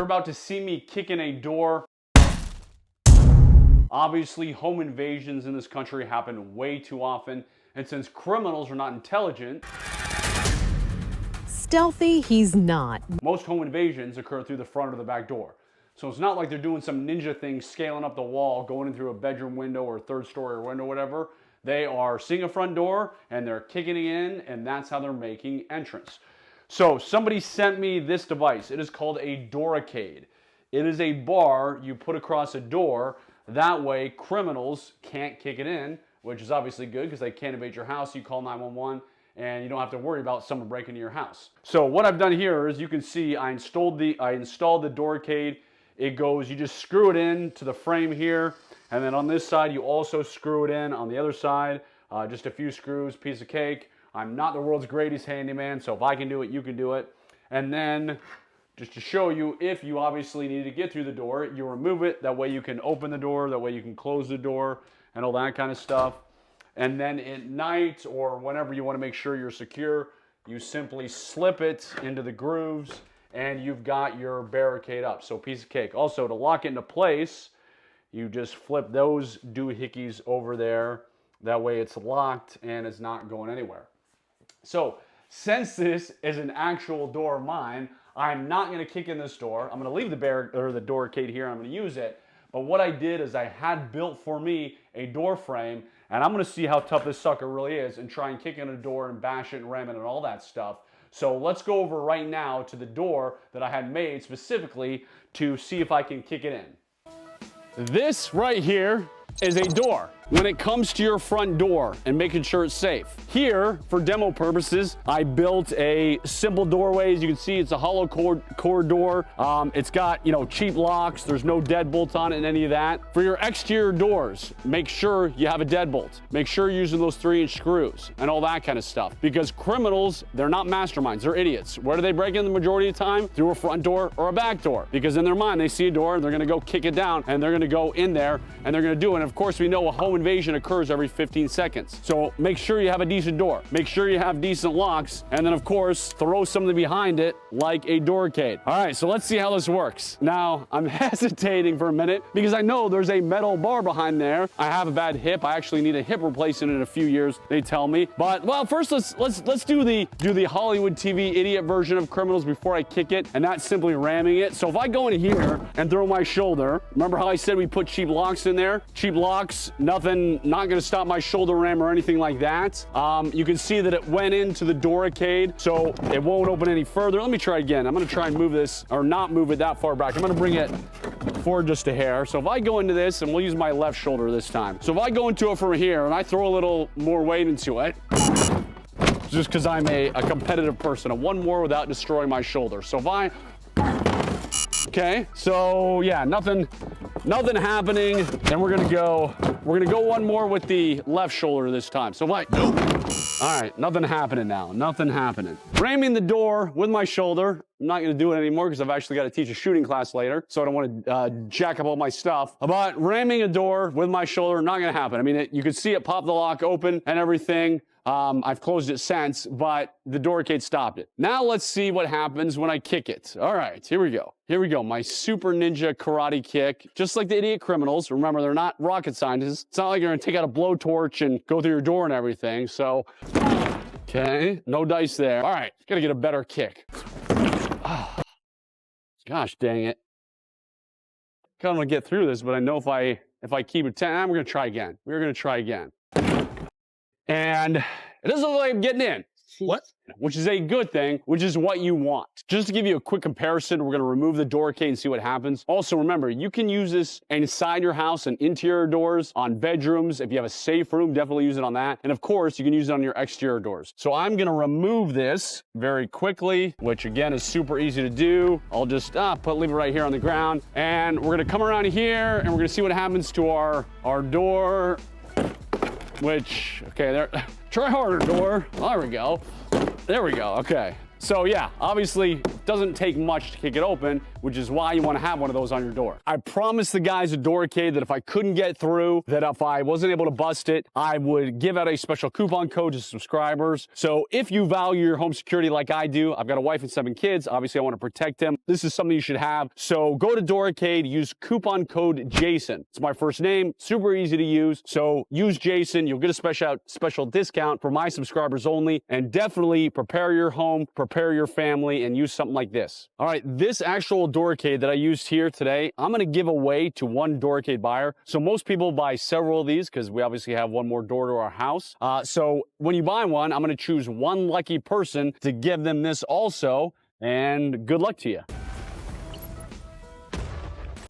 You're about to see me kick in a door. Obviously, home invasions in this country happen way too often, and since criminals are not intelligent, stealthy he's not. Most home invasions occur through the front or the back door. So it's not like they're doing some ninja thing, scaling up the wall, going in through a bedroom window or third story window, whatever. They are seeing a front door and they're kicking it in, and that's how they're making entrance. So somebody sent me this device. It is called a Doorricade. It is a bar you put across a door. That way criminals can't kick it in, which is obviously good because they can't invade your house. You call 911 and you don't have to worry about someone breaking into your house. So what I've done here is, you can see I installed the Doorricade. It goes, you just screw it in to the frame here, and then on this side you also screw it in on the other side. Just a few screws, piece of cake. I'm not the world's greatest handyman, so if I can do it, you can do it. And then, just to show you, if you obviously need to get through the door, you remove it. That way you can open the door, that way you can close the door, and all that kind of stuff. And then at night, or whenever you want to make sure you're secure, you simply slip it into the grooves, and you've got your barricade up. So piece of cake. Also, to lock it into place, you just flip those doohickeys over there. That way it's locked and it's not going anywhere. So since this is an actual door of mine, I'm not going to kick in this door. I'm going to leave the Doorricade here. I'm going to use it. But what I did is I had built for me a door frame, and I'm going to see how tough this sucker really is and try and kick in a door and bash it and ram it and all that stuff. So let's go over right now to the door that I had made specifically to see if I can kick it in. This right here is a door. When it comes to your front door and making sure it's safe. Here, for demo purposes, I built a simple doorway. As you can see, it's a hollow core door. It's got, cheap locks. There's no deadbolt on it and any of that. For your exterior doors, make sure you have a deadbolt. Make sure you're using those 3-inch screws and all that kind of stuff. Because criminals, they're not masterminds, they're idiots. Where do they break in the majority of the time? Through a front door or a back door. Because in their mind, they see a door and they're gonna go kick it down, and they're gonna go in there and they're gonna do it. And of course, we know a home invasion occurs every 15 seconds. So make sure you have a decent door. Make sure you have decent locks. And then of course, throw something behind it like a Doorricade. All right, so let's see how this works. Now, I'm hesitating for a minute because I know there's a metal bar behind there. I have a bad hip. I actually need a hip replacement in a few years, they tell me. But well, first let's do the Hollywood TV idiot version of criminals before I kick it, and that's simply ramming it. So if I go in here and throw my shoulder, remember how I said we put cheap locks in there? Cheap locks, nothing, not gonna stop my shoulder ram or anything like that. You can see that it went into the Doorricade, so it won't open any further. Let me try again. I'm gonna try and move this, or not move it that far back. I'm gonna bring it forward just a hair. So if I go into this, and we'll use my left shoulder this time. So if I go into it from here and I throw a little more weight into it, just because I'm a competitive person, and one more without destroying my shoulder. So if I, okay, so yeah, nothing happening. Then we're gonna go one more with the left shoulder this time. So like, nope. All right, nothing happening now, nothing happening. Ramming the door with my shoulder. I'm not gonna do it anymore because I've actually got to teach a shooting class later, so I don't want to jack up all my stuff. But ramming a door with my shoulder, not gonna happen. I mean, you can see it pop the lock open and everything. I've closed it since, but the Doorricade stopped it. Now let's see what happens when I kick it. All right, here we go. Here we go, my super ninja karate kick. Just like the idiot criminals. Remember, they're not rocket scientists. It's not like you're gonna take out a blowtorch and go through your door and everything, so. Okay, no dice there. All right, gotta get a better kick. Gosh dang it. Kind of want to get through this, but I know if I keep it 10, we're gonna try again. We're gonna try again. And it doesn't look like I'm getting in. What? Which is a good thing, which is what you want. Just to give you a quick comparison, we're gonna remove the Doorricade and see what happens. Also remember, you can use this inside your house and interior doors, on bedrooms. If you have a safe room, definitely use it on that. And of course, you can use it on your exterior doors. So I'm gonna remove this very quickly, which again is super easy to do. I'll just leave it right here on the ground. And we're gonna come around here and we're gonna see what happens to our door. Which, okay, there, try harder door. There we go. There we go, okay. So yeah, obviously it doesn't take much to kick it open, which is why you want to have one of those on your door. I promised the guys at Doorricade that if I couldn't get through, that if I wasn't able to bust it, I would give out a special coupon code to subscribers. So if you value your home security like I do, I've got a wife and 7 kids, obviously I want to protect them. This is something you should have. So go to Doorricade, use coupon code Jason. It's my first name, super easy to use. So use Jason, you'll get a special discount for my subscribers only, and definitely prepare your home, prepare your family, and use something like this. All right, this actual Doorricade that I used here today, I'm gonna give away to one Doorricade buyer. So most people buy several of these because we obviously have one more door to our house. So when you buy one, I'm gonna choose one lucky person to give them this also, and good luck to you.